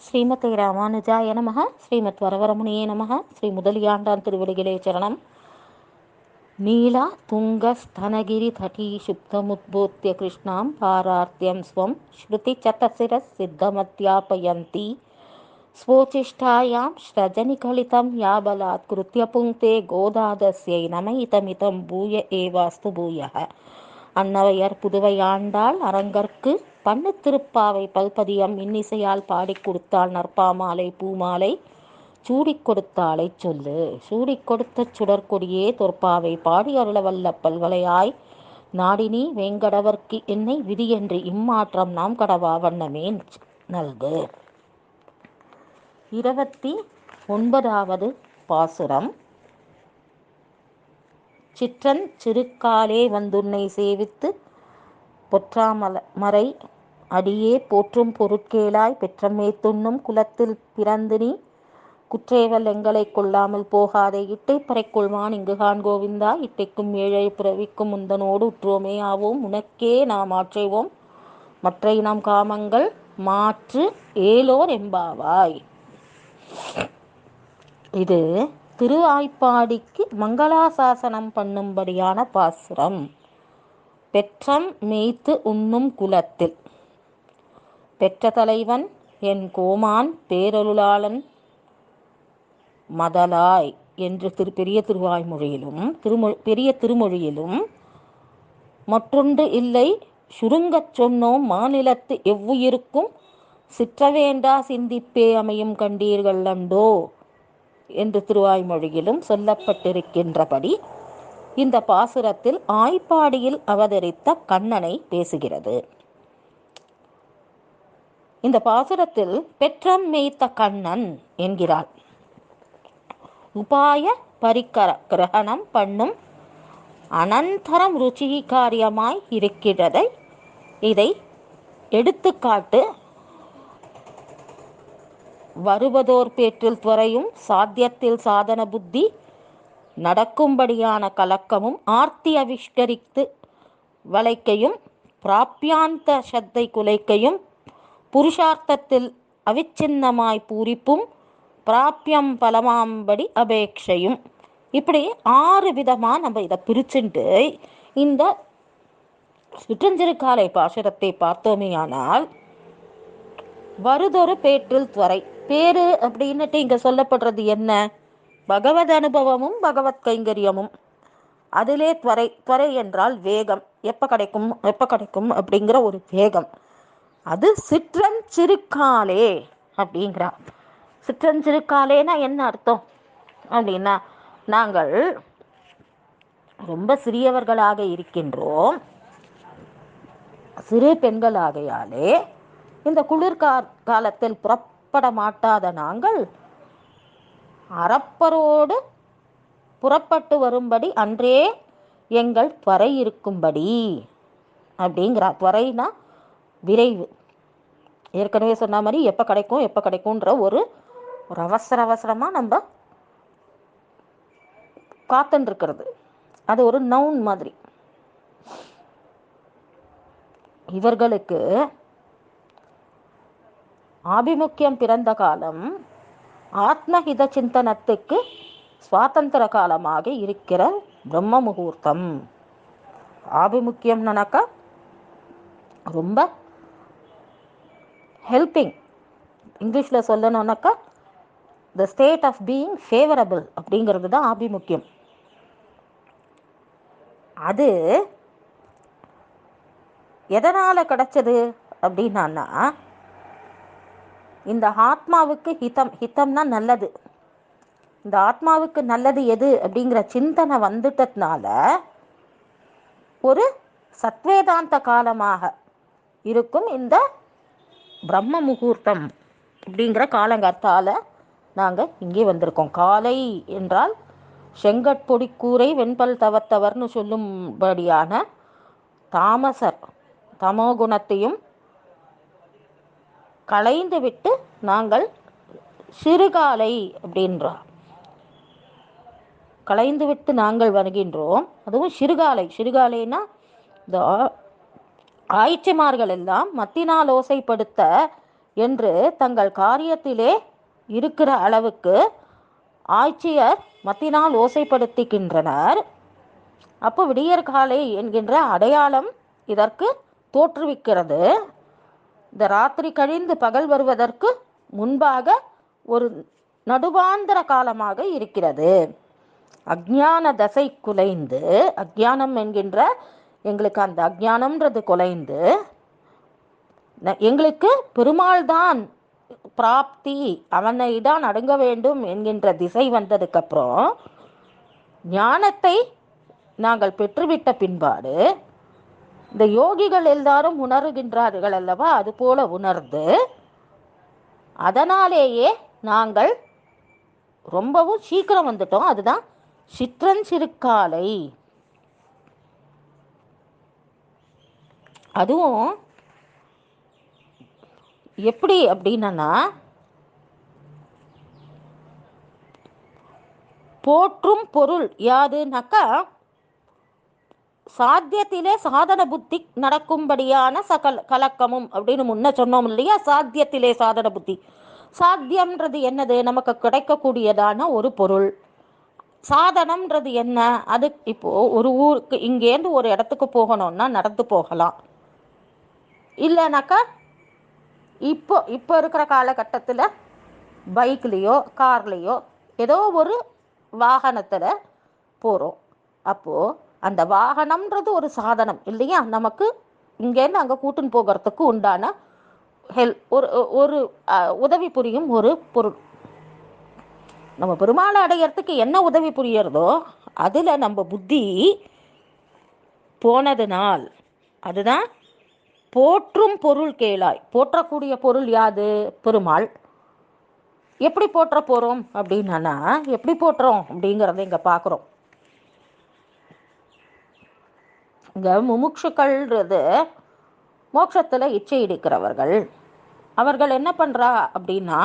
ஸ்ரீமதே ராமானுஜாய நமः. ஸ்ரீமத் வரவரமுனியே நமः. ஸ்ரீ முதலியாண்டான் திருவடிகளே சரணம். நீலா துங்க ஸ்தனகிரி தடீ சுப்தமுத்போத்ய கிருஷ்ணாம் பாரார்த்தியம் ஸ்வம் ஸ்ருதி சதசிர சித்தமத்யாபயந்தி ஸ்வோச்சிஷ்டாயாம் ஸ்ரஜனிகலிதம் யாபலாத் கிருத்ய புங்கே கோதாதஸ்யை நமயிதமிதம் பூய ஏவாஸ்து பூயः. அன்னவையர் புதுவையாண்டாள் அரங்கற்கு பண்ணு திருப்பாவை பல்பதியம் இன்னிசையால் பாடிக் கொடுத்தாள் நற்பாமாலை பூமாலை சூடிக் கொடுத்தாளை சொல்லு. சூடிக் கொடுத்த சுடற்கொடியே தொற்பாவை பாடி அருளவல்ல பல்வளையாய் நாடினி வேங்கடவர்க்கு என்னை விதியென்று இம்மாற்றம் நாம் கடவா வண்ணமே நல்கு. 29வது பாசுரம். சிற்றன் சிறுக்காலே வந்துன்னை சேவித்து பொற்றாமரை அடியே போற்றும் பொருட்கேளாய் பெற்றமே துண்ணும் குலத்தில் பிறந்து நீ குற்றேவல் எங்களை கொள்ளாமல் போகாதே இட்டை பறைக்கொள்வான் இங்குகான் கோவிந்தா இட்டைக்கும் ஏழை பிறவிக்கும் முந்தனோடு உற்றோமே ஆவோம் உனக்கே நாம் ஆற்றைவோம் மற்றை நாம் காமங்கள் மாற்று ஏலோர் எம்பாவாய். இது திருவாய்ப்பாடிக்கு மங்களாசாசனம் பண்ணும்படியான பாசுரம். பெற்றம் மேய்த்து உண்ணும் குலத்தில் பெற்ற தலைவன் என் கோமான் பேரருளாளன் மதலாய் என்று பெரிய திருவாய்மொழியிலும் பெரிய திருமொழியிலும் மற்றொன்று இல்லை சுருங்கச் சொன்னோம் மாநிலத்து எவ்வுயிருக்கும் சிற்றவேண்டா சிந்திப்பே அமையும் கண்டீர்கள் அண்டோ என்று திருவாய்மொழியிலும் சொல்லப்பட்டிருக்கின்றபடி இந்த பாசுரத்தில் ஆய்ப்பாடியில் அவதரித்த கண்ணனை பேசுகிறது. இந்த பாசுரத்தில் பெற்றம் மேய்த்த கண்ணன் என்கிறாள். உபாய பரிகிரகணம் பண்ணும் அனந்தரம் ருச்சி காரியமாய் இருக்கிறதை இதை எடுத்துக்காட்டு வருவதோர் பேற்றில் துறையும் சாத்தியத்தில் சாதன புத்தி நடக்கும்படியான கலக்கமும் ஆர்த்தி அவிஷ்கரித்து வளைக்கையும் பிராப்யாந்த சத்தை குலைக்கையும் புருஷார்த்தத்தில் அவிச்சின்னமாய் பூரிப்பும் பிராப்யம் பலமாம்படி அபேட்சையும் இப்படி 6 விதமாக நம்ம இதை பிரிச்சுட்டு இந்த சிற்றஞ்சிறுகாலை பாசுரத்தை பார்த்தோமேயானால் வருதொரு பேற்றில் துறை பேரு அப்படின்னுட்டு இங்கே சொல்லப்படுறது என்ன? பகவத் அனுபவமும் பகவத் கைங்கரியமும். அதிலே துறை என்றால் வேகம், எப்போ கிடைக்கும் அப்படிங்கிற ஒரு வேகம். அது சிற்றஞ்சிறுகாலே அப்படிங்கிறா. சிற்றஞ்சிறுகாலேனா என்ன அர்த்தம் அப்படின்னா, நாங்கள் ரொம்ப சிறியவர்களாக இருக்கின்றோம், சிறு பெண்களாகையாலே இந்த குளிர் காலத்தில் புறப்பட மாட்டாத நாங்கள் அறப்பரோடு புறப்பட்டு வரும்படி அன்றே எங்கள் துறை இருக்கும்படி அப்படிங்கிறா. துறைனா விரைவு. ஏற்கனவே சொன்ன மாதிரி எப்போ கிடைக்கும்ன்ற ஒரு அவசரமாக நம்ம காத்துன்னு இருக்கிறது. அது ஒரு நவுன் மாதிரி. இவர்களுக்கு ஆபிமுக்கியம் பிறந்த காலம் ஆத்மஹித சிந்தனத்துக்கு சுவாதந்திர காலமாக இருக்கிற பிரம்ம முகூர்த்தம். ஆபிமுக்கியம்னாக்கா ரொம்ப ஹெல்பிங். இங்கிலீஷில் சொல்லணும்னாக்கா the state of being favourable அப்படிங்கிறது தான் ஆபிமுக்கியம். அது எதனால் கிடைச்சது அப்படின்னா, இந்த ஆத்மாவுக்கு ஹிதம்னா நல்லது. இந்த ஆத்மாவுக்கு நல்லது எது அப்படிங்கிற சிந்தனை வந்துட்டதுனால ஒரு சத்வேதாந்த காலமாக இருக்கும் இந்த பிரம்ம முகூர்த்தம் அப்படிங்கிற காலங்கத்தால் நாங்கள் இங்கே வந்திருக்கோம். காலை என்றால் செங்கட்பொடி கூரை வெண்பல் தவத்தவர்னு சொல்லும்படியான தாமசர் தமோகுணத்தையும் களைந்து விட்டு நாங்கள் சிறுகாலை அப்படின்றோம். களைந்து விட்டு நாங்கள் வருகின்றோம். அதுவும் சிறுகாலைனா இந்த ஆய்ச்சிமார்கள் எல்லாம் மத்தினால் ஓசைப்படுத்த என்று தங்கள் காரியத்திலே இருக்கிற அளவுக்கு ஆட்சியர் மத்தினால் ஓசைப்படுத்துகின்றனர். அப்போ விடியற்காலை என்கின்ற அடையாளம் இதற்கு தோற்றுவிக்கிறது. இந்த ராத்திரி கழிந்து பகல் வருவதற்கு முன்பாக ஒரு நடுவாந்தர காலமாக இருக்கிறது. அஞ்ஞான தசை குலைந்து, அஞ்ஞானம் என்கின்ற எங்களுக்கு அந்த அஞ்ஞானம்ன்றது குலைந்து எங்களுக்கு பெருமாள் தான் பிராப்தி, அவனை தான் அடங்க வேண்டும் என்கின்ற திசை வந்ததுக்கப்புறம் ஞானத்தை நாங்கள் பெற்றுவிட்ட பின்பாடு இந்த யோகிகள் எல்லாரும் உணர்கின்றார்கள் அல்லவா, அது போல உணர்ந்து அதனாலேயே நாங்கள் ரொம்பவும் சீக்கிரம் வந்துட்டோம். அதுதான் சிற்றஞ்சிறுக்காலை. அதுவும் எப்படி அப்படின்னா, போற்றும் பொருள் யாதுனாக்கா சாத்தியத்திலே சாதன புத்தி நடக்கும்படியான கலக்கமும் அப்படின்னு முன்ன சொன்னோம் இல்லையா. சாத்தியத்திலே சாதன புத்தி, சாத்தியம்ன்றது என்னது, நமக்கு கிடைக்கக்கூடியதான ஒரு பொருள். சாதனம்ன்றது என்ன, அது இப்போ ஒரு ஊருக்கு இங்கேருந்து ஒரு இடத்துக்கு போகணும்னா நடந்து போகலாம், இல்லைனாக்கா இப்போ இருக்கிற காலகட்டத்தில் பைக்லேயோ கார்லேயோ ஏதோ ஒரு வாகனத்தில் போகிறோம். அப்போது அந்த வாகனம்ன்றது ஒரு சாதனம் இல்லையா, நமக்கு இங்கேருந்து அங்கே கூட்டுன்னு போகிறதுக்கு உண்டான ஒரு உதவி புரியும் ஒரு பொருள். நம்ம பெருமாளை அடையிறதுக்கு என்ன உதவி புரியறதோ அதில் நம்ம புத்தி போனதுனால் அதுதான் போற்றும் பொருள் கேளாய். போற்றக்கூடிய பொருள் யாது, பெருமாள். எப்படி போற்ற போகிறோம் அப்படின்னா, எப்படி போற்றுறோம் அப்படிங்கிறத இங்கே பார்க்குறோம். இங்கே முமுட்சுக்கள்ன்றது மோட்சத்தில் இச்சை எடுக்கிறவர்கள். அவர்கள் என்ன பண்ணுறா அப்படின்னா,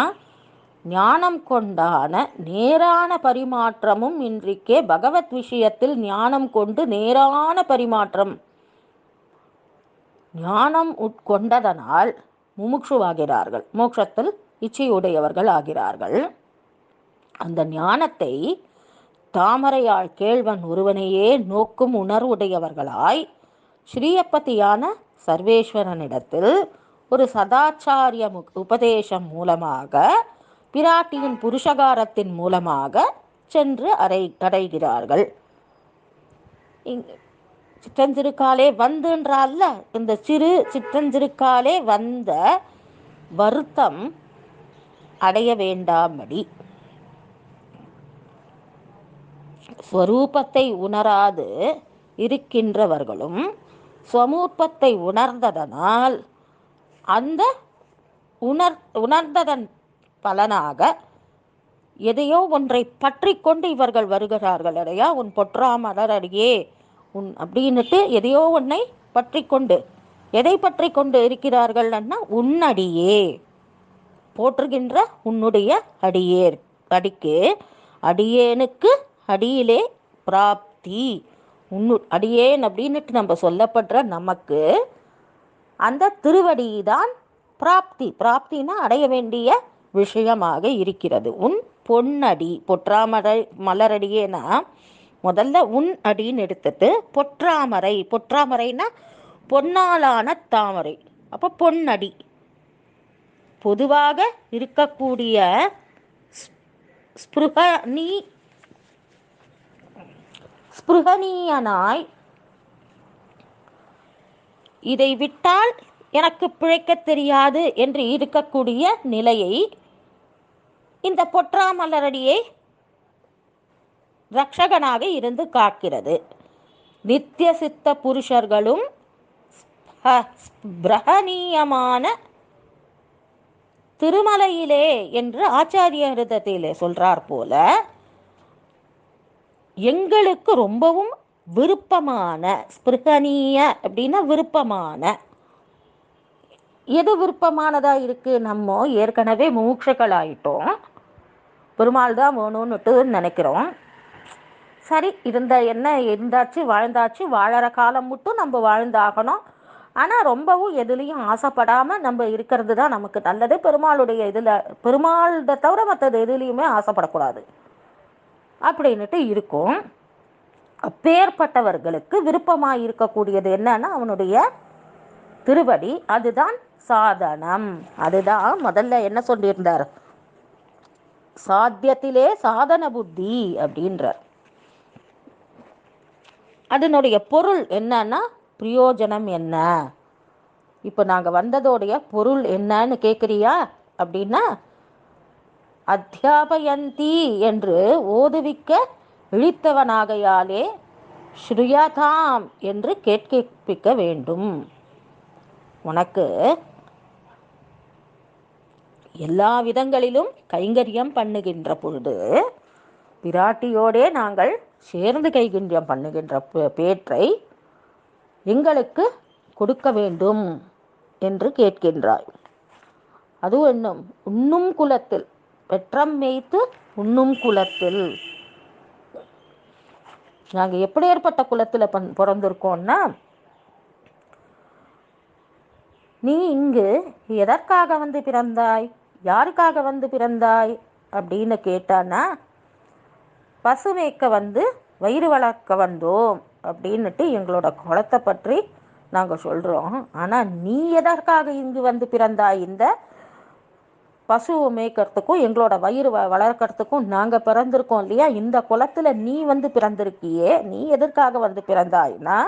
ஞானம் கொண்டான நேரான பரிமாற்றமும் இன்றிக்கே பகவத் விஷயத்தில் ஞானம் கொண்டு நேரான பரிமாற்றம், ஞானம் உட்கொண்டதனால் முமுட்சுவாகிறார்கள், மோட்சத்தில் இச்சையுடையவர்கள் ஆகிறார்கள். அந்த ஞானத்தை தாமரையாள் கேள்வன் ஒருவனையே நோக்கும் உணர்வுடையவர்களாய் ஸ்ரீயப்பதியான சர்வேஸ்வரனிடத்தில் ஒரு சதாச்சாரிய உபதேசம் மூலமாக பிராட்டியின் புருஷகாரத்தின் மூலமாக சென்று அடைகிறார்கள். சிற்றஞ்சிறுக்காலே வந்துன்றால, இந்த சிற்றஞ்சிறுக்காலே வந்த வருத்தம் அடைய வேண்டாம்படி ஸ்வரூபத்தை உணராது இருக்கின்றவர்களும் ஸ்வரூபத்தை உணர்ந்ததனால் அந்த உணர்ந்ததன் பலனாக எதையோ ஒன்றை பற்றி கொண்டு இவர்கள் வருகிறார்கள். அடையா உன் பொற்றாமலரடியே உன் அப்படின்னுட்டு எதையோ ஒன்றை பற்றி கொண்டு, எதை பற்றி கொண்டு இருக்கிறார்கள்னா உன்னடியே, போற்றுகின்ற உன்னுடைய அடியேர் அடிக்கு, அடியேனுக்கு அடியிலே பிராப்தி, அடியேன் அப்படின்னுட்டு நம்ம சொல்லப்படுற நமக்கு அந்த திருவடிதான் பிராப்தி. பிராப்தினா அடைய வேண்டிய விஷயமாக இருக்கிறது. உன் பொன்னடி, பொற்றாமரை மலரடியேனா முதல்ல உன் அடின்னு எடுத்துட்டு பொற்றாமரை, பொற்றாமரைனா பொன்னாலான தாமரை, அப்போ பொன்னடி. பொதுவாக இருக்கக்கூடிய ஸ்பிருகனீயனாய் இதை விட்டால் எனக்கு பிழைக்க தெரியாது என்று இருக்கக்கூடிய நிலையை இந்த பொற்றாமலரடியை ரக்ஷகனாக இருந்து காக்கிறது. நித்திய சித்த புருஷர்களும் பிரகனீயமான திருமலையிலே என்று ஆச்சாரிய ஹிருதத்திலே சொல்றார் போல, எங்களுக்கு ரொம்பவும் விருப்பமான, ஸ்பிருகனீய அப்படின்னா விருப்பமான, எது விருப்பமானதா இருக்கு, நம்ம ஏற்கனவே முமுட்சுக்கள் ஆயிட்டோம், பெருமாள் தான் வேணும்னுட்டு நினைக்கிறோம். சரி, இருந்தாச்சு வாழ்ந்தாச்சு, வாழற காலம் மட்டும் நம்ம வாழ்ந்தாகணும், ஆனால் ரொம்பவும் எதுலேயும் ஆசைப்படாமல் நம்ம இருக்கிறது தான் நமக்கு நல்லது. பெருமாளுடைய இதில் பெருமாள்கிட்ட தவிர மற்றது எதுலேயுமே ஆசைப்படக்கூடாது அப்படின்ட்டு இருக்கும். அப்பேற்பட்டவர்களுக்கு விருப்பமாக இருக்கக்கூடியது என்னன்னா அவனுடைய திருவடி. அதுதான் சாதனம். அதுதான் முதல்ல என்ன சொல்லியிருந்தார், சாத்தியத்திலே சாதன புத்தி அப்படின்றார். அதனுடைய பொருள் என்னன்னா பிரயோஜனம் என்ன. இப்போ நாங்கள் வந்ததோடைய பொருள் என்னன்னு கேட்குறியா அப்படின்னா, அத்தியாபயந்தி என்று ஓதுவிக்க இழித்தவனாகையாலே ஸ்ருயதாம் என்று கேட்கிப்பிக்க வேண்டும். உனக்கு எல்லா விதங்களிலும் கைங்கரியம் பண்ணுகின்ற பொழுது பிராட்டியோடே நாங்கள் சேர்ந்து கைங்கரியம் பண்ணுகின்ற பேற்றை எங்களுக்கு கொடுக்க வேண்டும் என்று கேட்கின்றாய். அதுவும் இன்னும் உண்ணும் குலத்தில் பெற்றம் மேய்த்து உண்ணும் குலத்தில். நாங்கள் எப்படி ஏற்பட்ட குலத்தில் பிறந்திருக்கோம்னா, நீ இங்கு எதற்காக வந்து பிறந்தாய், யாருக்காக வந்து பிறந்தாய் அப்படின்னு கேட்டான்னா, பசுமேய்க்க வந்து வயிறு வளர்க்க வந்தோம் அப்படின்னுட்டு எங்களோட குலத்தை பற்றி நாங்கள் சொல்கிறோம். ஆனால் நீ எதற்காக இங்கு வந்து பிறந்தாய், இந்த பசுவை மேய்க்கிறதுக்கும் எங்களோட வயிறு வளர்க்கறதுக்கும் நாங்கள் பிறந்திருக்கோம் இல்லையா, இந்த குலத்தில் நீ வந்து பிறந்திருக்கியே, நீ எதற்காக வந்து பிறந்தாய்னா,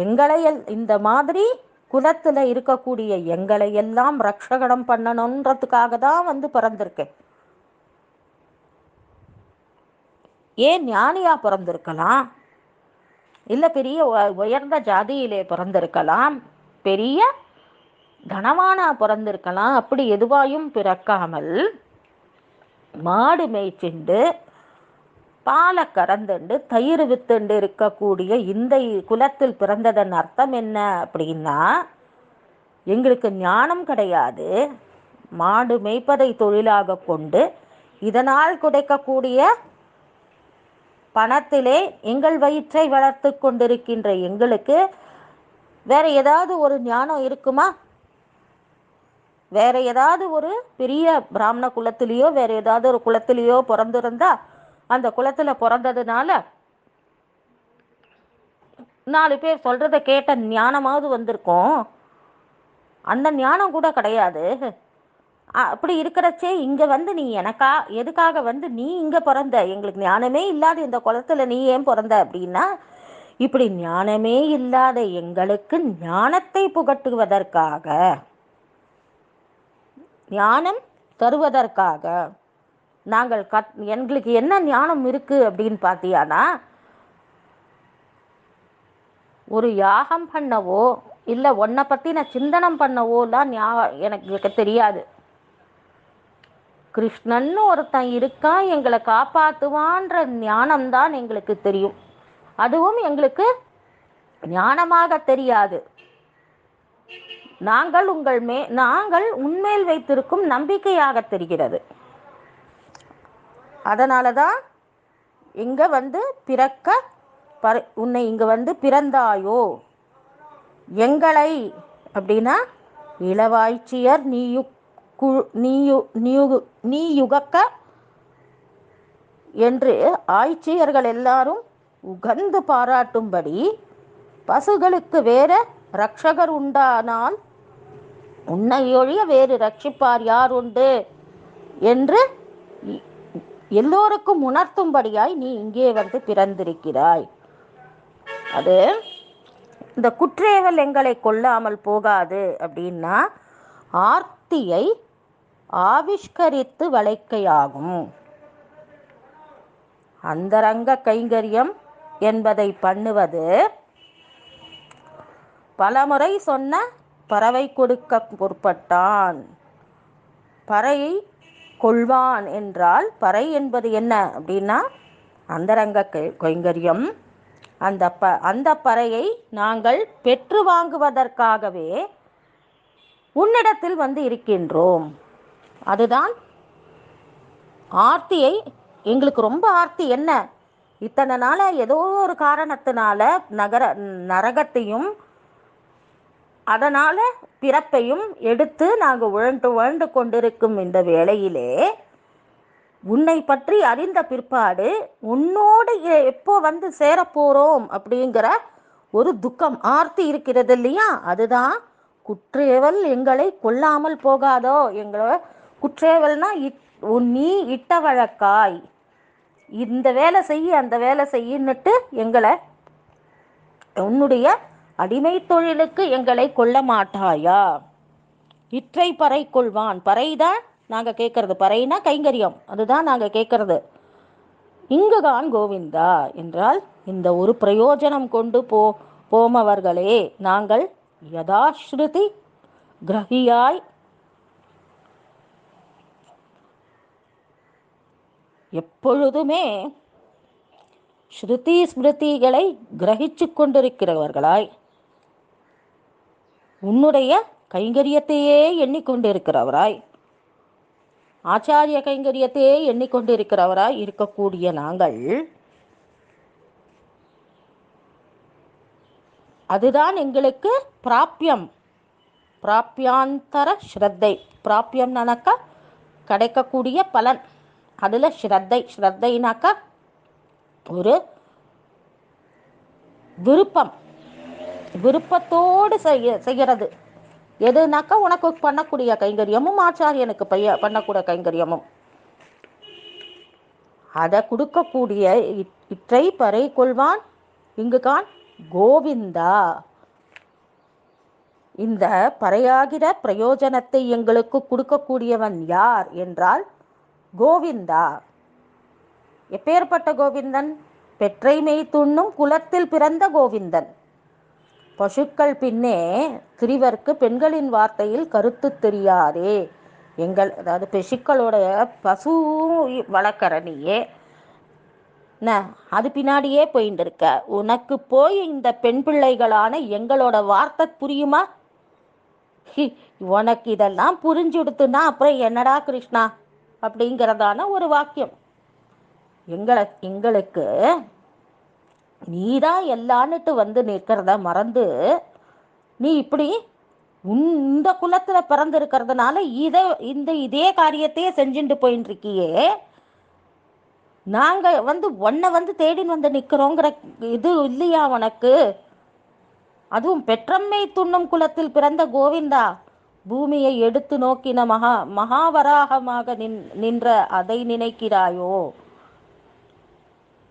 எங்களை இந்த மாதிரி குலத்தில் இருக்கக்கூடிய எங்களை எல்லாம் ரக்ஷகணம் பண்ணணுன்றதுக்காக தான் வந்து பிறந்திருக்கேன். ஏன் ஞானியா பிறந்திருக்கலாம், இல்லை பெரிய உயர்ந்த ஜாதியிலே பிறந்திருக்கலாம், பெரிய கனவானா பிறந்திருக்கலாம். அப்படி எதுவாயும் பிறக்காமல் மாடு மேய்ச்சிண்டு பாலை கறந்துண்டு தயிர் வித்துண்டு இருக்கக்கூடிய இந்த குலத்தில் பிறந்ததன் அர்த்தம் என்ன அப்படின்னா, எங்களுக்கு ஞானம் கிடையாது, மாடு மேய்ப்பதை தொழிலாக கொண்டு இதனால் கிடைக்கக்கூடிய பணத்திலே எங்கள் வயிற்றை வளர்த்து கொண்டிருக்கின்ற எங்களுக்கு வேற ஏதாவது ஒரு ஞானம் இருக்குமா? வேற ஏதாவது ஒரு பெரிய பிராமண குலத்திலேயோ வேற ஏதாவது ஒரு குலத்திலேயோ பிறந்திருந்தா அந்த குலத்தில் பிறந்ததுனால 4 பேர் சொல்றத கேட்ட ஞானமாவது வந்திருக்கும். அந்த ஞானம் கூட கிடையாது. அப்படி இருக்கிறச்சே இங்கே வந்து நீ எனக்கா எதுக்காக வந்து நீ இங்கே பிறந்த, எங்களுக்கு ஞானமே இல்லாத இந்த குலத்தில் நீ ஏன் பிறந்த அப்படின்னா, இப்படி ஞானமே இல்லாத எங்களுக்கு ஞானத்தை புகட்டுவதற்காக, ஞானம் தருவதற்காக நாங்கள் எங்களுக்கு என்ன ஞானம் இருக்கு அப்படின்னு பார்த்தியானா, ஒரு யாகம் பண்ணவோ இல்லை உன்னை பற்றின சிந்தனம் பண்ணவோலாம் எனக்கு தெரியாது. கிருஷ்ணன்னு ஒருத்தன் இருக்கான், எங்களை காப்பாற்றுவான்ற ஞானம்தான் எங்களுக்கு தெரியும். அதுவும் எங்களுக்கு ஞானமாக தெரியாது. நாங்கள் உண்மையில் வைத்திருக்கும் நம்பிக்கையாக தெரிகிறது. அதனால தான் இங்கே வந்து உன்னை இங்கே வந்து பிறந்தாயோ எங்களை அப்படின்னா, இளவாய்ச்சியர் நீயுகக்க என்று ஆய்ச்சியர்கள் எல்லாரும் உகந்து பாராட்டும்படி, பசுகளுக்கு வேற ரட்சகர் உண்டானால் உன்னை ஒழிய வேறு ரட்சிப்பார் யார் உண்டு என்று எல்லோருக்கும் உணர்த்தும்படியாய் நீ இங்கே வந்து பிறந்திருக்கிறாய். அது இந்த குற்றேவல் எங்களை கொள்ளாமல் போகாது அப்படின்னா, ஆர்த்தியை ஆவிஷ்கரித்து வளைக்கையாகும். அந்தரங்க கைங்கரியம் என்பதை பண்ணுவது பலமுறை சொன்ன பறவை கொடுக்க பொறுப்பட்டான். பறையை கொள்வான் என்றால், பறை என்பது என்ன அப்படின்னா அந்தரங்க கைங்கரியம். அந்த பறையை நாங்கள் பெற்று வாங்குவதற்காகவே உன்னிடத்தில் வந்து இருக்கின்றோம். அதுதான் ஆர்த்தியை. எங்களுக்கு ரொம்ப ஆர்த்தி என்ன, இத்தனை நாள ஏதோ ஒரு காரணத்தினால நரகத்தையும் அதனால் பிறப்பையும் எடுத்து நாங்கள் உழண்டு கொண்டிருக்கும் இந்த வேளையிலே உன்னை பற்றி அறிந்த பிற்பாடு உன்னோடு எப்போ வந்து சேரப்போகிறோம் அப்படிங்கிற ஒரு துக்கம் ஆர்த்தி இருக்கிறது இல்லையா? அதுதான் குற்றேவல் எங்களை கொல்லாமல் போகாதோ. எங்களை குற்றேவல்னா நீ இட்ட வழக்காய் இந்த வேலை செய்ய அந்த வேலை செய்யின்னுட்டு எங்களை உன்னுடைய அடிமை தொழிலுக்கு எங்களை கொள்ள மாட்டாயா? இற்றை பறை கொள்வான். பறைதான் நாங்கள் கேட்கறது. பறைனா கைங்கரியம், அதுதான் நாங்கள் கேட்கறது. இங்குதான் கோவிந்தா என்றால் இந்த ஒரு பிரயோஜனம் கொண்டு போமவர்களே நாங்கள் யதாஸ்ருதி கிரகியாய் எப்பொழுதுமே ஸ்ருதி ஸ்மிருதிகளை கிரகிச்சு கொண்டிருக்கிறவர்களாய் உன்னுடைய கைங்கரியத்தையே எண்ணிக்கொண்டிருக்கிறவராய் ஆச்சாரிய கைங்கரியத்தையே எண்ணிக்கொண்டிருக்கிறவராய் இருக்கக்கூடிய நாங்கள் அதுதான் எங்களுக்கு பிராப்பியம். பிராப்பியாந்தர ஸ்ரத்தை. பிராப்பியம்னாக்கா கிடைக்கக்கூடிய பலன். அதில் ஸ்ரத்தை. ஸ்ரத்தைனாக்கா ஒரு விருப்பம். விருப்பத்தோடு செய்கிறது. எதுனாக்கா உனக்கு பண்ணக்கூடிய கைங்கரியமும் ஆச்சாரியனுக்கு பண்ணக்கூடிய கைங்கரியமும் அதை கொடுக்கக்கூடிய இற்றை பறை கொள்வான் இங்குகான் கோவிந்தா. இந்த பறையாகிற பிரயோஜனத்தை எங்களுக்கு கொடுக்கக்கூடியவன் யார் என்றால் கோவிந்தா. எப்பேற்பட்ட கோவிந்தன்? பெற்றை மெய்த்துண்ணும் குலத்தில் பிறந்த கோவிந்தன். பசுக்கள் பின்னே திரிவர்க்கு பெண்களின் வார்த்தையில் கருத்து தெரியாதே. அதாவது பசுக்களோட பசு வளர்க்குற நீயே அது பின்னாடியே போயிட்டு இருக்க. உனக்கு போய் இந்த பெண் பிள்ளைகளான எங்களோட வார்த்தை புரியுமா? உனக்கு இதெல்லாம் புரிஞ்சுடுத்துனா அப்புறம் என்னடா கிருஷ்ணா அப்படிங்கிறதான ஒரு வாக்கியம். எங்களுக்கு நீதான் எல்லான்னுட்டு வந்து நிற்கிறத மறந்து நீ இப்படி இந்த குலத்துல பிறந்திருக்கிறதுனால இதே காரியத்தையே செஞ்சுட்டு போயின்னு இருக்கியே. நாங்க உன்னை தேடின்னு வந்து நிற்கிறோங்கிற இது இல்லையா உனக்கு? அதுவும் பெற்றம்மை துண்ணும் குலத்தில் பிறந்த கோவிந்தா. பூமியை எடுத்து நோக்கின மகாவராகமாக நின்ற அதை நினைக்கிறாயோ?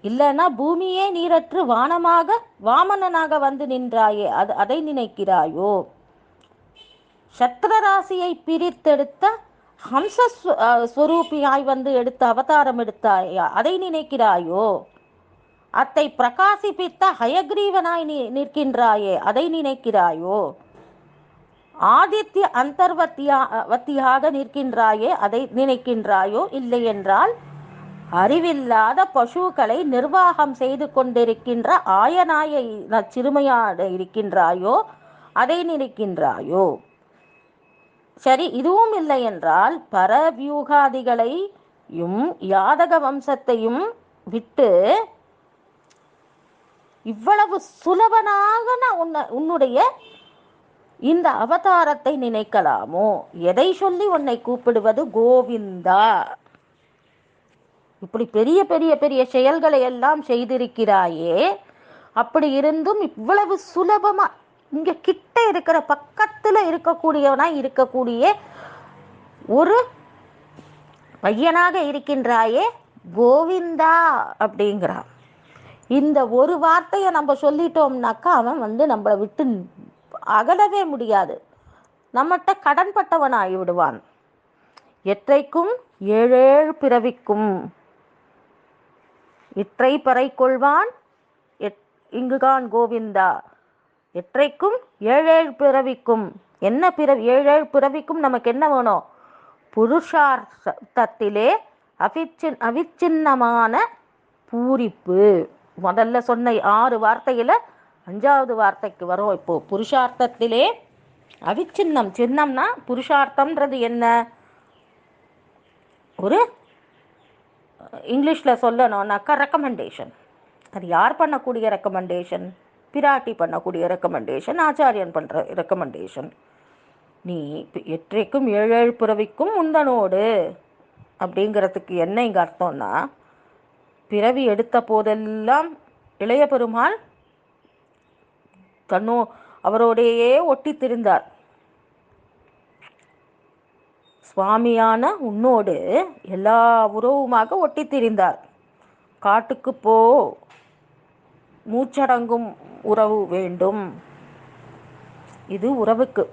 இல்லைன்னா பூமியே நீரற்று வாமனனாக வந்து நின்றாயே அதை நினைக்கிறாயோ? சத்ரராசியை பிரித்தெடுத்த ஹம்சஸ்வரூபியாய் வந்து எடுத்த அவதாரம் எடுத்தாயா அதை நினைக்கிறாயோ? அத்தை பிரகாசிப்பித்த ஹயக்ரீவனாய் நிற்கின்றாயே அதை நினைக்கிறாயோ? ஆதித்ய அந்தர்வத்தியாக நிற்கின்றாயே அதை நினைக்கின்றாயோ? இல்லை என்றால் அறிவில்லாத பசுக்களை நிர்வாகம் செய்து கொண்டிருக்கின்ற ஆயனாய சிறுமையாக இருக்கின்றாயோ அதை நினைக்கின்றாயோ? சரி, இதுவும் இல்லை என்றால் பரவியூகாதிகளையும் யாதக வம்சத்தையும் விட்டு இவ்வளவு சுலபனாக உன்னுடைய இந்த அவதாரத்தை நினைக்கலாமோ? எதை சொல்லி உன்னை கூப்பிடுவது கோவிந்தா? இப்படி பெரிய பெரிய பெரிய செயல்களை எல்லாம் செய்திருக்கிறாயே, அப்படி இருந்தும் இவ்வளவு சுலபமா இங்க கிட்ட இருக்கிற பக்கத்துல இருக்கக்கூடிய ஒரு பையனாக இருக்கின்றாயே கோவிந்தா அப்படிங்கிறான். இந்த ஒரு வார்த்தையை நம்ம சொல்லிட்டோம்னாக்கா அவன் நம்மளை விட்டு அகலவே முடியாது. நம்மகிட்ட கடன்பட்டவன் ஆகிவிடுவான். எற்றைக்கும் ஏழேழு பிறவிக்கும் இற்றை பறை கொள்வான் இங்குகான் கோவிந்தா. எற்றைக்கும் ஏழேழு பிறவிக்கும் என்ன ஏழேழு பிறவிக்கும் நமக்கு என்ன வேணும்? புருஷார்த்தத்திலே அவிச்சின்னமான பூரிப்பு. முதல்ல சொன்ன 6 வார்த்தையில 5வது வார்த்தைக்கு வரும். இப்போ புருஷார்த்தத்திலே அவிச்சின்னம். சின்னம்னா புருஷார்த்தம்ன்றது என்ன? ஒரு இங்கிலீஷில் சொல்லணும்னாக்கா ரெக்கமெண்டேஷன். அது யார் பண்ணக்கூடிய ரெக்கமெண்டேஷன்? பிராட்டி பண்ணக்கூடிய ரெக்கமெண்டேஷன், ஆச்சாரியன் பண்ணுற ரெக்கமெண்டேஷன். நீ எற்றைக்கும் ஏழேழு பிறவிக்கும் உந்தனோடு அப்படிங்கிறதுக்கு என்ன இங்கே அர்த்தம்னா, பிறவி எடுத்த போதெல்லாம் இளைய பெருமாள் அவரோடையே ஒட்டி திரிந்தார். சுவாமியான உன்னோடு எல்லா உறவுமாக ஒட்டி திரிந்தார். காட்டுக்கு போ, மூச்சடங்கும் உறவு வேண்டும். இது உறவுக்கு.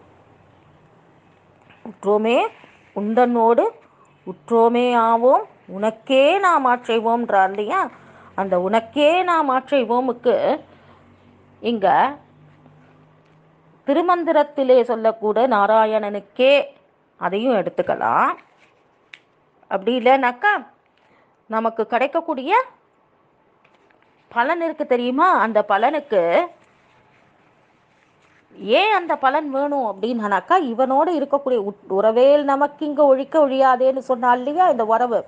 உற்றோமே உந்தனோடு உற்றோமே ஆவோம், உனக்கே நாம் ஆட்செய்வோம்ன்றார் இல்லையா? அந்த உனக்கே நாம் ஆட்செய்வோமுக்கு இங்க திருமந்திரத்திலே சொல்லக்கூட நாராயணனுக்கே அதையும் எடுத்துக்கலாம். அப்படி இல்லைனாக்கா நமக்கு கிடைக்கக்கூடிய பலன் இருக்கு தெரியுமா? அந்த பலனுக்கு ஏன் அந்த பலன் வேணும் அப்படின்னாக்கா, இவனோடு இருக்கக்கூடிய உறவேல் நமக்கு இங்கே ஒழிக்க ஒழியாதேன்னு சொன்னால் இல்லையா இந்த உறவு.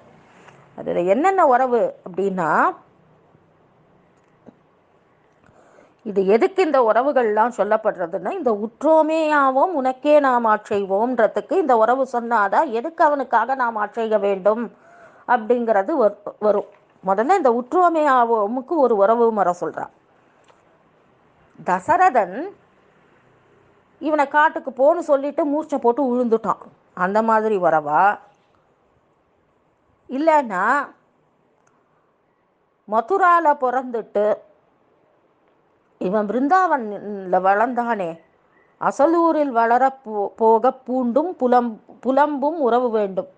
அதில் என்னென்ன உறவு அப்படின்னா, இது எதுக்கு இந்த உறவுகள்லாம் சொல்லப்படுறதுன்னா, இந்த உற்றோமே ஆவோம் உனக்கே நாம் ஆட்செய்வோம்ன்றதுக்கு இந்த உறவு சொன்னாதான் எதுக்கு அவனுக்காக நாம் ஆட்செய்ய வேண்டும் அப்படிங்கிறது வரும். முதல்ல இந்த உற்றோமே ஆவோமுக்கு ஒரு உறவு முறை சொல்கிறான். தசரதன் இவனை காட்டுக்கு போன்னு சொல்லிட்டு மூர்ச்சை போட்டு விழுந்துட்டான். அந்த மாதிரி உறவா? இல்லைன்னா மதுராவில் பிறந்துட்டு இவன் பிருந்தாவனில் வளர்ந்தானே, அசலூரில் வளர போக பூண்டும் புலம்பும் உறவு வேண்டும்.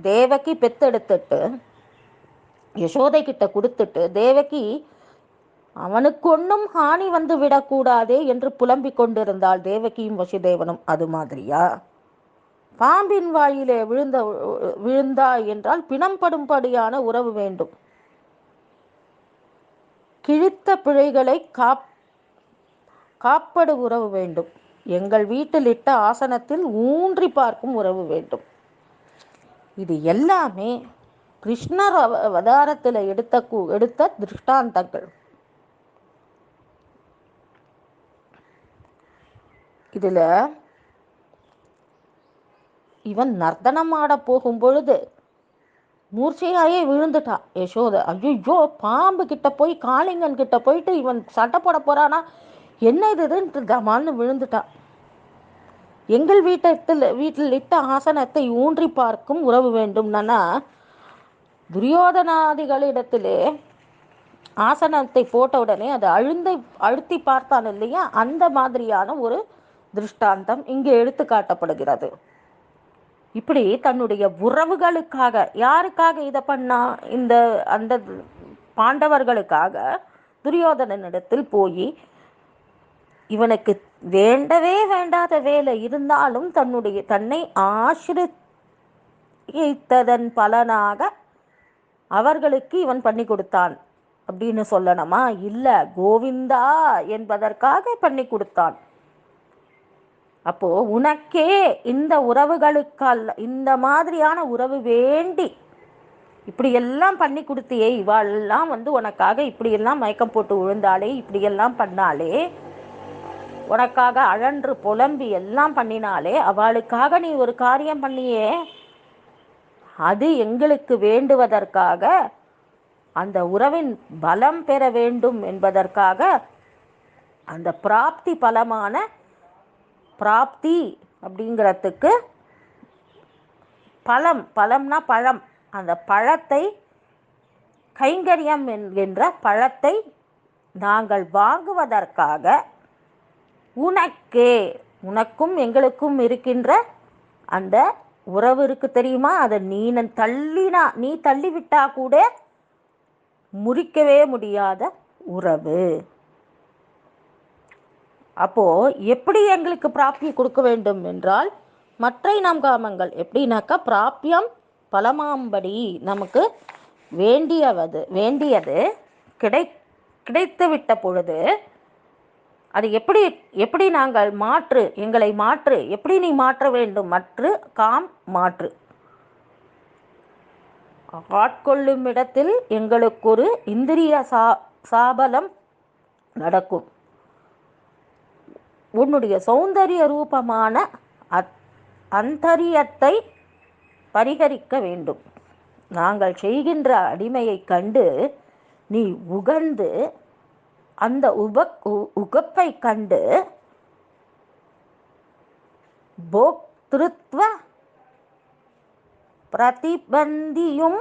தேவகி பெத்தெடுத்துட்டு யசோதை கிட்ட கொடுத்துட்டு தேவகி அவனுக்கு ஒன்றும் ஹானி வந்து விடக்கூடாதே என்று புலம்பிக் கொண்டிருந்தாள் தேவகியும் வசுதேவனும். அது மாதிரியா? பாம்பின் வாயிலே விழுந்தாய் என்றால் பிணம்படும்படியான உறவு வேண்டும். கிழித்த பிழைகளை காப்படு உறவு வேண்டும். எங்கள் வீட்டில் இட்ட ஆசனத்தில் ஊன்றி பார்க்கும் உறவு வேண்டும். இது எல்லாமே கிருஷ்ணர் அவதாரத்தில் எடுத்த திருஷ்டாந்தங்கள். இதில் இவன் நர்த்தனம் ஆட போகும் பொழுது மூர்ச்சையாயே விழுந்துட்டான் யசோதை. ஐயோ, பாம்பு கிட்ட போய் காளிங்கன் கிட்ட போயிட்டு இவன் சட்டை போட போறானா, என்ன இதுன்னு தமான்னு விழுந்துட்டான். எங்கள் வீட்டில் இட்ட ஆசனத்தை ஊன்றி பார்க்கும் உறவு வேண்டும்னா, துரியோதனாதிகளிடத்திலே ஆசனத்தை போட்ட உடனே அது அழுத்தி பார்த்தான் இல்லையா? அந்த மாதிரியான ஒரு திருஷ்டாந்தம் இங்கே எடுத்து காட்டப்படுகிறது. இப்படி தன்னுடைய உறவுகளுக்காக, யாருக்காக இதை பண்ணா? அந்த பாண்டவர்களுக்காக துரியோதனனிடத்தில் போய் இவனுக்கு வேண்டவே வேண்டாத வேலை இருந்தாலும் தன்னை ஆசிரியத்ததன் பலனாக அவர்களுக்கு இவன் பண்ணி கொடுத்தான் அப்படின்னு சொல்லணுமா? இல்லை, கோவிந்தா என்பதற்காக பண்ணி கொடுத்தான். அப்போ உனக்கே இந்த உறவுகளுக்கால் இந்த மாதிரியான உறவு வேண்டி இப்படியெல்லாம் பண்ணி கொடுத்தியே, இவாளெல்லாம் உனக்காக இப்படியெல்லாம் மயக்கம் போட்டு விழுந்தாலே, இப்படியெல்லாம் பண்ணாலே, உனக்காக அழன்று புலம்பி எல்லாம் பண்ணினாலே, அவளுக்காக நீ ஒரு காரியம் பண்ணியே, அது எங்களுக்கு வேண்டுவதற்காக, அந்த உறவின் பலம் பெற வேண்டும் என்பதற்காக, அந்த பிராப்தி பலமான பிராப்தி அப்படிங்கிறதுக்கு பழம்னா பழம், அந்த பழத்தை கைங்கரியம் என்கின்ற பழத்தை நாங்கள் வாங்குவதற்காக உனக்கும் எங்களுக்கும் இருக்கின்ற அந்த உறவு இருக்கு தெரியுமா? அதை நீ தள்ளிவிட்டா கூட முறிக்கவே முடியாத உறவு. அப்போ எப்படி எங்களுக்கு பிராப்தி கொடுக்க வேண்டும் என்றால், மற்ற நாம் காமங்கள் எப்படின்னாக்கா, பிராப்பியம் பலமாம்படி நமக்கு வேண்டியது கிடைத்து விட்ட பொழுது அது எப்படி நாங்கள் எங்களை மாற்று, எப்படி நீ மாற்ற வேண்டும்? மாற்று ஆட்கொள்ளும் இடத்தில் எங்களுக்கு ஒரு இந்திரிய சாபலம் நடக்கும். உன்னுடைய சௌந்தரிய ரூபமான அந்தரியத்தை பரிகரிக்க வேண்டும். நாங்கள் செய்கின்ற அடிமையை கண்டு நீ உகந்து அந்த உகப்பை கண்டு போக்திருத்வ பிரதிபந்தியும்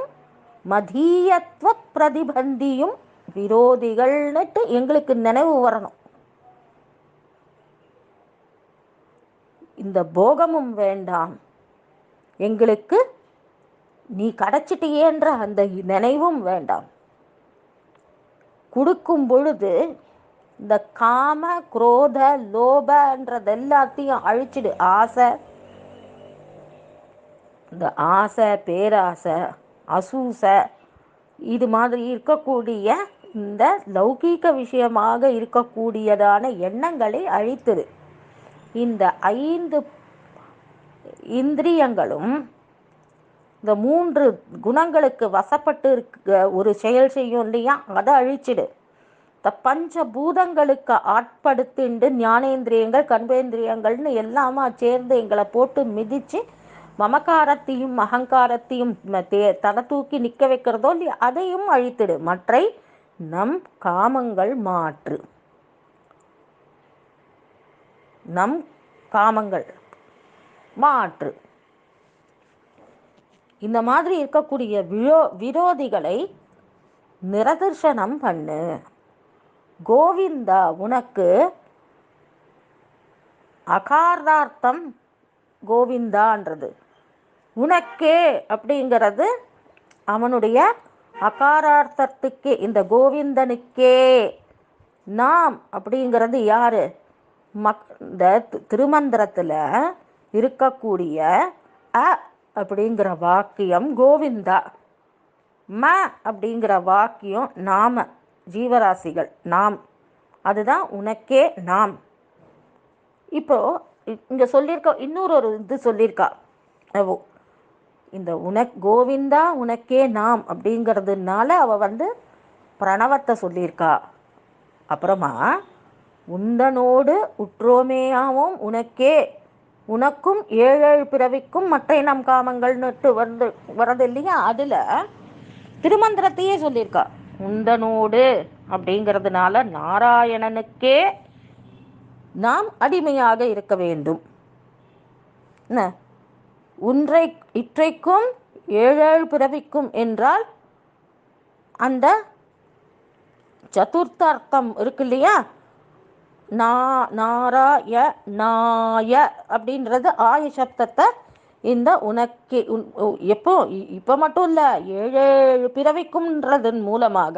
மதீயத்துவ பிரதிபந்தியும் விரோதிகள்னுட்டு எங்களுக்கு நினைவு வரணும். இந்த போகமும் வேண்டாம், எங்களுக்கு நீ கிடைச்சிட்டியேன்ற அந்த நினைவும் வேண்டாம். கொடுக்கும் பொழுது இந்த காம குரோத லோபன்றது எல்லாத்தையும் அழிச்சிடு. ஆசை, இந்த ஆசை, பேராசை, அசூசை, இது மாதிரி இருக்கக்கூடிய இந்த லௌகீக விஷயமாக இருக்கக்கூடியதான எண்ணங்களை அழித்துடு. இந்த 5 இந்திரியங்களும் இந்த 3 குணங்களுக்கு வசப்பட்டு இருக்க ஒரு செயல் செய்யும் இல்லையா, அதை அழிச்சிடு. இந்த பஞ்சபூதங்களுக்கு ஆட்படுத்திண்டு ஞானேந்திரியங்கள் கர்மேந்திரியங்கள்னு எல்லாமா சேர்ந்து எங்களை போட்டு மிதித்து மமக்காரத்தையும் அகங்காரத்தையும் தலை தூக்கி நிற்க வைக்கிறதோ இல்லையா, அதையும் அழித்திடு. மற்றை நம் காமங்கள் மாற்று. நம் காமங்கள் மாற்று. இந்த மாதிரி இருக்கக்கூடிய விரோதிகளை நிரதர்சனம் பண்ணு. கோவிந்தா, உனக்கு அகாரார்த்தம் கோவிந்தான்றது உனக்கே அப்படிங்கிறது அவனுடைய அகாரார்த்தத்துக்கே, இந்த கோவிந்தனுக்கே. நாம் அப்படிங்கிறது யாரு? இந்த திருமந்திரத்தில் இருக்கக்கூடிய அ அப்படிங்கிற வாக்கியம் கோவிந்தா, ம அப்படிங்கிற வாக்கியம் நாம ஜீவராசிகள், நாம், அதுதான் உனக்கே நாம். இப்போ இங்க சொல்லியிருக்க இன்னொரு இது சொல்லியிருக்கா, இந்த கோவிந்தா உனக்கே நாம் அப்படிங்கிறதுனால அவ பிரணவத்தை சொல்லியிருக்கா. அப்புறமா உந்தனோடு உற்றோமேயாவும் உனக்கே, உனக்கும் 7 பிறவிக்கும் மற்ற நம் காமங்கள்னுட்டு வரது இல்லையா, அதில் திருமந்திரத்தையே சொல்லியிருக்கா. உந்தனோடு அப்படிங்கிறதுனால நாராயணனுக்கே நாம் அடிமையாக இருக்க வேண்டும். இற்றைக்கும் 7 பிறவிக்கும் என்றால் அந்த சதுர்த்தார்த்தம் இருக்கு இல்லையா, நாராயணாய அப்படின்றது ஆய சப்தத்தை இந்த உனக்கு இப்போ மட்டும் இல்லை, 7 பிறவிக்கும்ன்றதன் மூலமாக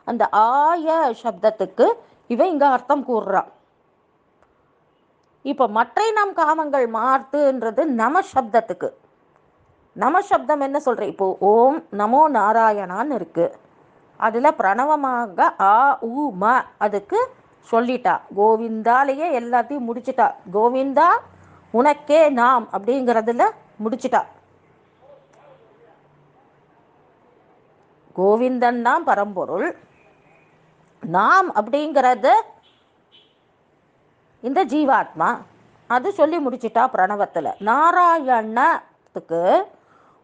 அந்த ஆய சப்தத்துக்கு இவன் இங்கே அர்த்தம் கூறுறான். இப்போ மற்ற நம் காமங்கள் மாற்றுன்றது நம சப்தத்துக்கு. நம சப்தம் என்ன சொல்கிறேன், இப்போ ஓம் நமோ நாராயணான்னு இருக்கு, அதில் பிரணவமாக ஆ உ ம அதுக்கு சொல்லிட்டா. கோவிந்தாலேயே எல்லாத்தையும் முடிச்சிட்டா. கோவிந்தா உனக்கே நாம் அப்படிங்கிறதுல முடிச்சிட்டா. கோவிந்தன் தான் பரம்பொருள், நாம் அப்படிங்கிறது இந்த ஜீவாத்மா, அது சொல்லி முடிச்சிட்டா பிரணவத்தில். நாராயணத்துக்கு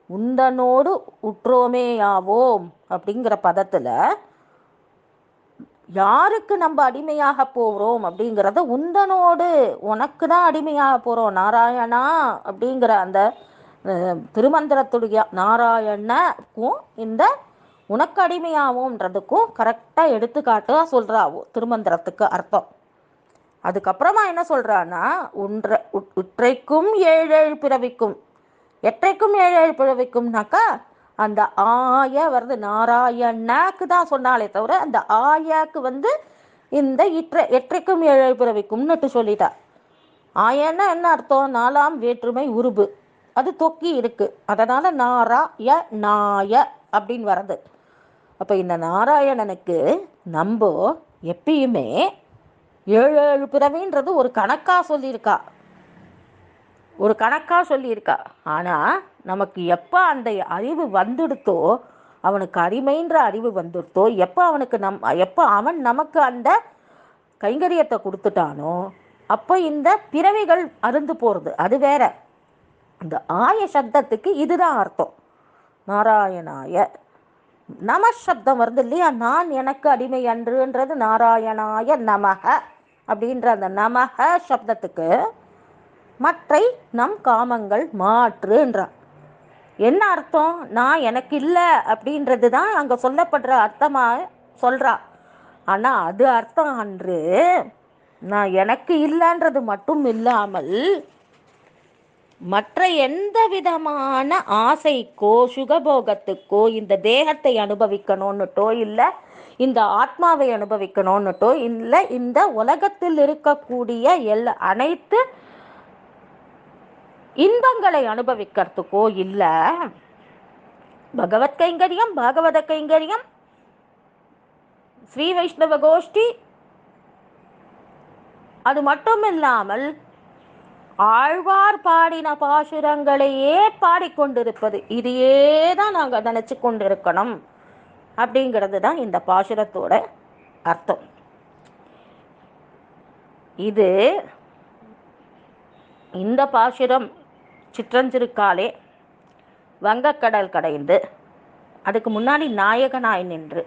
உந்தனோடு உற்றோமேயாவோம் அப்படிங்கிற பதத்தில் யாருக்கு நம்ம அடிமையாக போகிறோம் அப்படிங்கிறத, உந்தனோடு உனக்கு தான் அடிமையாக போகிறோம் நாராயணா அப்படிங்கிற அந்த திருமந்திரத்துடைய நாராயணக்கும் இந்த உனக்கு அடிமையாவோன்றதுக்கும் கரெக்டாக எடுத்துக்காட்டாக சொல்கிறாவோ திருமந்திரத்துக்கு அர்த்தம். அதுக்கப்புறமா என்ன சொல்கிறான்னா, உற்றைக்கும் 7 பிறவிக்கும், எற்றைக்கும் 7 பிறவிக்கும்னாக்கா அந்த ஆய வருது நாராயணாக்கு தான் சொன்னாலே தவிர அந்த ஆயாக்கு இந்த எற்றைக்கும் 7 பிறவிக்கும்னுட்டு சொல்லிட்டா. ஆயன்னா என்ன அர்த்தம், 4ஆம் வேற்றுமை உருபு, அது தொக்கி இருக்கு, அதனால நாராயணாய அப்படின்னு வர்றது. அப்போ இந்த நாராயணனுக்கு நம்ம எப்பயுமே 7 பிறவின்றது ஒரு கணக்காக சொல்லியிருக்கா. ஆனால் நமக்கு எப்போ அந்த அறிவு வந்துடுத்தோ அவனுக்கு அடிமைன்ற அறிவு வந்துட்டோ, எப்போ அவன் நமக்கு அந்த கைங்கரியத்தை கொடுத்துட்டானோ அப்போ இந்த பிறவிகள் அருந்து போகிறது. அது வேற. இந்த ஆய சப்தத்துக்கு இதுதான் அர்த்தம். நாராயணாய நம சப்தம் வருது இல்லையா, நான் எனக்கு அடிமை அன்றுன்றது நாராயணாய நமக அப்படின்ற அந்த நமக சப்தத்துக்கு மற்றை நம் காமங்கள் மாற்றுன்றான். என்ன அர்த்தம்? நான் எனக்கு இல்லை அப்படின்றது தான் அங்கே சொல்லப்படுற அர்த்தமாக சொல்கிறா. ஆனால் அது அர்த்தம் அன்று. நான் எனக்கு இல்லைன்றது மட்டும் இல்லாமல் மற்ற எந்த விதமான ஆசைக்கோ சுகபோகத்துக்கோ இந்த தேகத்தை அனுபவிக்கணும்னுட்டோ இல்லை இந்த ஆத்மாவை அனுபவிக்கணும்னுட்டோ இல்லை இந்த உலகத்தில் இருக்கக்கூடிய அனைத்து இன்பங்களை அனுபவிக்கிறதுக்கோ இல்லை. பகவத் கைங்கரியம், பாகவத கைங்கரியம், ஸ்ரீ வைஷ்ணவ கோஷ்டி, அது மட்டும் இல்லாமல் ஆழ்வார் பாடின பாசுரங்களையே பாடிக்கொண்டிருப்பது, இதையே தான் நாங்கள் நினச்சி கொண்டிருக்கணும் அப்படிங்கிறது தான் இந்த பாசுரத்தோட அர்த்தம். இது இந்த பாசுரம் சிற்றஞ்சிறுக்காலே வங்கக்கடல் கடைந்து அதுக்கு முன்னாடி நாயகனாய் நின்று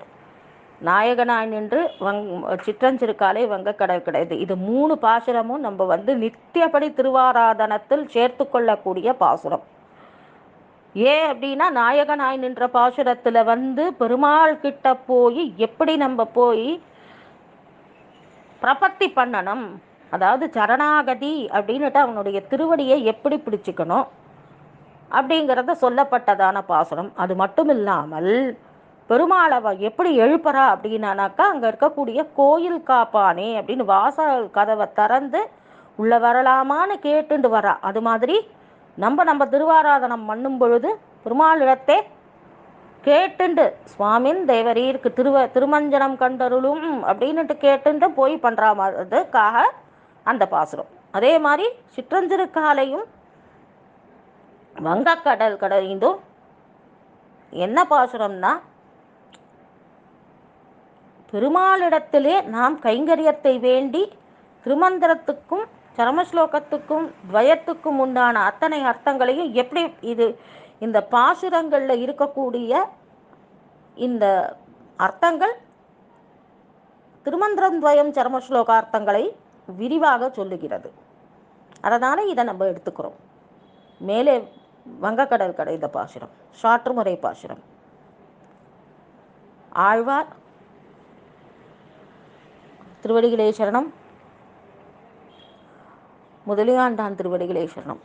சிற்றஞ்சிறுக்காலே வங்கக்கடல் கடைந்து, இது 3 பாசுரமும் நம்ம நித்தியப்படி திருவாராதனத்தில் சேர்த்து கொள்ளக்கூடிய பாசுரம். ஏன் அப்படின்னா நாயகனாய் நின்ற பாசுரத்தில் பெருமாள் கிட்ட போய் எப்படி நம்ம போய் பிரபத்தி பண்ணணும், அதாவது சரணாகதி அப்படின்னுட்டு அவனுடைய திருவடியை எப்படி பிடிச்சிக்கணும் அப்படிங்கிறத சொல்லப்பட்டதான பாசுரம். அது மட்டும் இல்லாமல் பெருமாளை எப்படி எழுப்புறா அப்படின்னாக்கா அங்கே இருக்கக்கூடிய கோயில் காப்பானே அப்படின்னு வாசல் கதவை திறந்து உள்ள வரலாமான்னு கேட்டுண்டு வரா. அது மாதிரி நம்ம திருவாராதனம் பண்ணும் பொழுது பெருமாளிடத்தே கேட்டுண்டு சுவாமின் தேவரீருக்கு திருமஞ்சனம் கண்டருளும் அப்படின்னுட்டு கேட்டுண்டு போய் பண்ணுறதுக்காக அந்த பாசுரம். அதே மாதிரி சிற்றஞ்சிறுக்காலையும் வங்கக்கடல் கடைந்தும் என்ன பாசுரம்னா, பெருமாளிடத்திலே நாம் கைங்கரியத்தை வேண்டி திருமந்திரத்துக்கும் சரமஸ்லோகத்துக்கும் துவயத்துக்கும் உண்டான அத்தனை அர்த்தங்களையும் எப்படி இந்த பாசுரங்களில் இருக்கக்கூடிய இந்த அர்த்தங்கள் திருமந்திரம் துவயம் சரமஸ்லோக அர்த்தங்களை விரிவாக சொல்லுகிறது. அதனால் இதை நம்ம எடுத்துக்கிறோம். மேலே வங்கக்கடல் கடைந்த பாசுரம், சாற்றுமுறை பாசுரம். ஆழ்வார் திருவடிகளே சரணம், முதலியாண்டான் திருவடிகளே சரணம்.